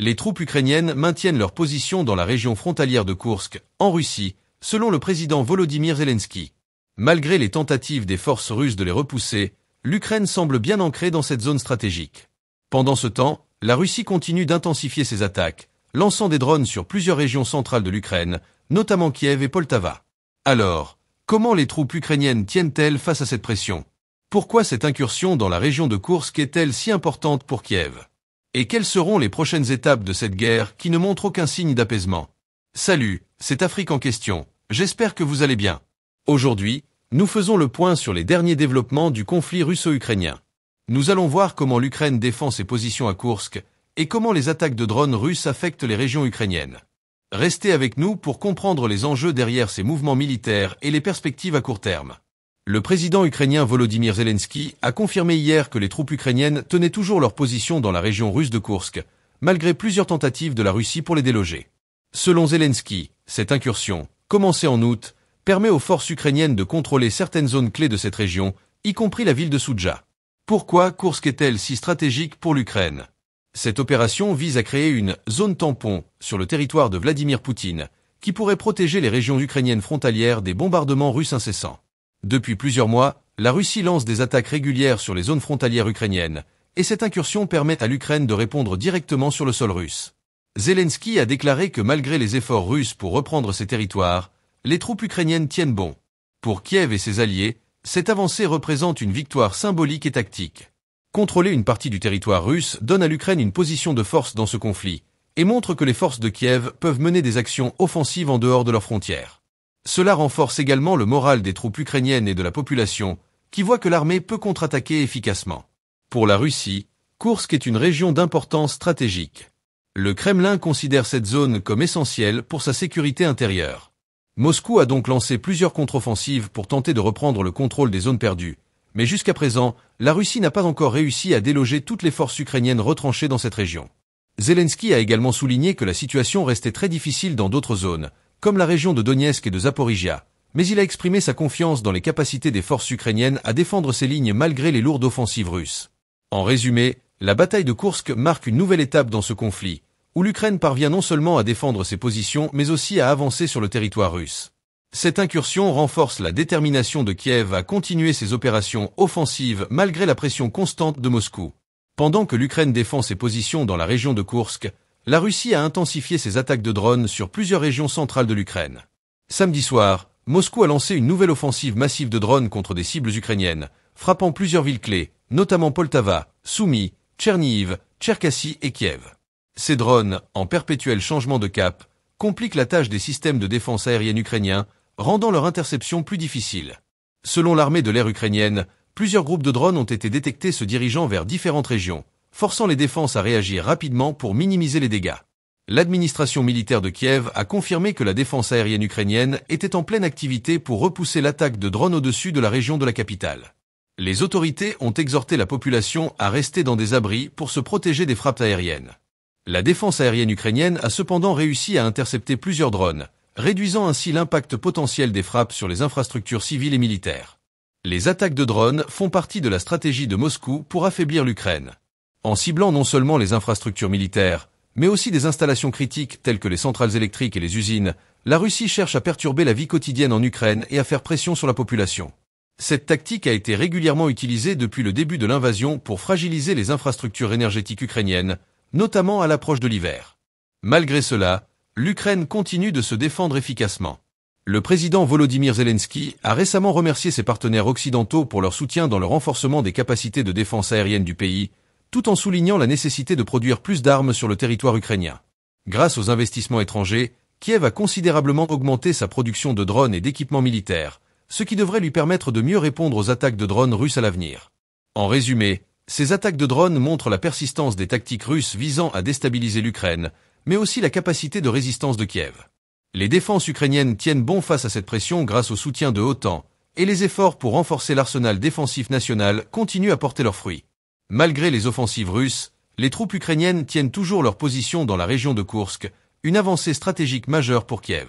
Les troupes ukrainiennes maintiennent leur position dans la région frontalière de Koursk, en Russie, selon le président Volodymyr Zelensky. Malgré les tentatives des forces russes de les repousser, l'Ukraine semble bien ancrée dans cette zone stratégique. Pendant ce temps, la Russie continue d'intensifier ses attaques, lançant des drones sur plusieurs régions centrales de l'Ukraine, notamment Kiev et Poltava. Alors, comment les troupes ukrainiennes tiennent-elles face à cette pression? Pourquoi cette incursion dans la région de Koursk est-elle si importante pour Kiev? Et quelles seront les prochaines étapes de cette guerre qui ne montre aucun signe d'apaisement? Salut, c'est Afrique en question, j'espère que vous allez bien. Aujourd'hui, nous faisons le point sur les derniers développements du conflit russo-ukrainien. Nous allons voir comment l'Ukraine défend ses positions à Koursk et comment les attaques de drones russes affectent les régions ukrainiennes. Restez avec nous pour comprendre les enjeux derrière ces mouvements militaires et les perspectives à court terme. Le président ukrainien Volodymyr Zelensky a confirmé hier que les troupes ukrainiennes tenaient toujours leur position dans la région russe de Koursk, malgré plusieurs tentatives de la Russie pour les déloger. Selon Zelensky, cette incursion, commencée en août, permet aux forces ukrainiennes de contrôler certaines zones clés de cette région, y compris la ville de Soudja. Pourquoi Koursk est-elle si stratégique pour l'Ukraine? Cette opération vise à créer une zone tampon sur le territoire de Vladimir Poutine, qui pourrait protéger les régions ukrainiennes frontalières des bombardements russes incessants. Depuis plusieurs mois, la Russie lance des attaques régulières sur les zones frontalières ukrainiennes, et cette incursion permet à l'Ukraine de répondre directement sur le sol russe. Zelensky a déclaré que malgré les efforts russes pour reprendre ces territoires, les troupes ukrainiennes tiennent bon. Pour Kiev et ses alliés, cette avancée représente une victoire symbolique et tactique. Contrôler une partie du territoire russe donne à l'Ukraine une position de force dans ce conflit, et montre que les forces de Kiev peuvent mener des actions offensives en dehors de leurs frontières. Cela renforce également le moral des troupes ukrainiennes et de la population, qui voient que l'armée peut contre-attaquer efficacement. Pour la Russie, Koursk est une région d'importance stratégique. Le Kremlin considère cette zone comme essentielle pour sa sécurité intérieure. Moscou a donc lancé plusieurs contre-offensives pour tenter de reprendre le contrôle des zones perdues, mais jusqu'à présent, la Russie n'a pas encore réussi à déloger toutes les forces ukrainiennes retranchées dans cette région. Zelensky a également souligné que la situation restait très difficile dans d'autres zones, comme la région de Donetsk et de Zaporizhia, mais il a exprimé sa confiance dans les capacités des forces ukrainiennes à défendre ces lignes malgré les lourdes offensives russes. En résumé, la bataille de Koursk marque une nouvelle étape dans ce conflit, où l'Ukraine parvient non seulement à défendre ses positions mais aussi à avancer sur le territoire russe. Cette incursion renforce la détermination de Kiev à continuer ses opérations offensives malgré la pression constante de Moscou. Pendant que l'Ukraine défend ses positions dans la région de Koursk, la Russie a intensifié ses attaques de drones sur plusieurs régions centrales de l'Ukraine. Samedi soir, Moscou a lancé une nouvelle offensive massive de drones contre des cibles ukrainiennes, frappant plusieurs villes clés, notamment Poltava, Soumy, Tchernihiv, Tcherkassy et Kiev. Ces drones, en perpétuel changement de cap, compliquent la tâche des systèmes de défense aérienne ukrainiens, rendant leur interception plus difficile. Selon l'armée de l'air ukrainienne, plusieurs groupes de drones ont été détectés se dirigeant vers différentes régions, forçant les défenses à réagir rapidement pour minimiser les dégâts. L'administration militaire de Kiev a confirmé que la défense aérienne ukrainienne était en pleine activité pour repousser l'attaque de drones au-dessus de la région de la capitale. Les autorités ont exhorté la population à rester dans des abris pour se protéger des frappes aériennes. La défense aérienne ukrainienne a cependant réussi à intercepter plusieurs drones, réduisant ainsi l'impact potentiel des frappes sur les infrastructures civiles et militaires. Les attaques de drones font partie de la stratégie de Moscou pour affaiblir l'Ukraine. En ciblant non seulement les infrastructures militaires, mais aussi des installations critiques telles que les centrales électriques et les usines, la Russie cherche à perturber la vie quotidienne en Ukraine et à faire pression sur la population. Cette tactique a été régulièrement utilisée depuis le début de l'invasion pour fragiliser les infrastructures énergétiques ukrainiennes, notamment à l'approche de l'hiver. Malgré cela, l'Ukraine continue de se défendre efficacement. Le président Volodymyr Zelensky a récemment remercié ses partenaires occidentaux pour leur soutien dans le renforcement des capacités de défense aérienne du pays, tout en soulignant la nécessité de produire plus d'armes sur le territoire ukrainien. Grâce aux investissements étrangers, Kiev a considérablement augmenté sa production de drones et d'équipements militaires, ce qui devrait lui permettre de mieux répondre aux attaques de drones russes à l'avenir. En résumé, ces attaques de drones montrent la persistance des tactiques russes visant à déstabiliser l'Ukraine, mais aussi la capacité de résistance de Kiev. Les défenses ukrainiennes tiennent bon face à cette pression grâce au soutien de l'OTAN, et les efforts pour renforcer l'arsenal défensif national continuent à porter leurs fruits. Malgré les offensives russes, les troupes ukrainiennes tiennent toujours leur position dans la région de Koursk, une avancée stratégique majeure pour Kiev.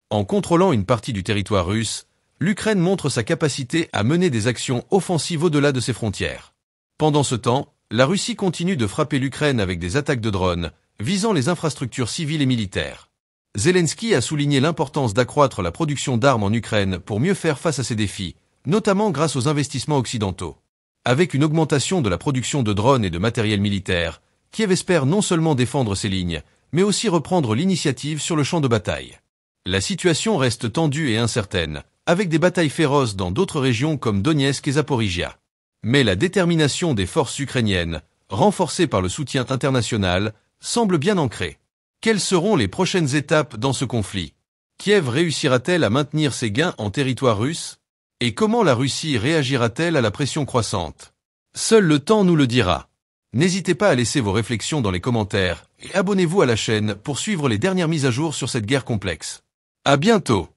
En contrôlant une partie du territoire russe, l'Ukraine montre sa capacité à mener des actions offensives au-delà de ses frontières. Pendant ce temps, la Russie continue de frapper l'Ukraine avec des attaques de drones, visant les infrastructures civiles et militaires. Zelensky a souligné l'importance d'accroître la production d'armes en Ukraine pour mieux faire face à ces défis, notamment grâce aux investissements occidentaux. Avec une augmentation de la production de drones et de matériel militaire, Kiev espère non seulement défendre ses lignes, mais aussi reprendre l'initiative sur le champ de bataille. La situation reste tendue et incertaine, avec des batailles féroces dans d'autres régions comme Donetsk et Zaporizhia. Mais la détermination des forces ukrainiennes, renforcée par le soutien international, semble bien ancrée. Quelles seront les prochaines étapes dans ce conflit? Kiev réussira-t-elle à maintenir ses gains en territoire russe? Et comment la Russie réagira-t-elle à la pression croissante? Seul le temps nous le dira. N'hésitez pas à laisser vos réflexions dans les commentaires et abonnez-vous à la chaîne pour suivre les dernières mises à jour sur cette guerre complexe. À bientôt!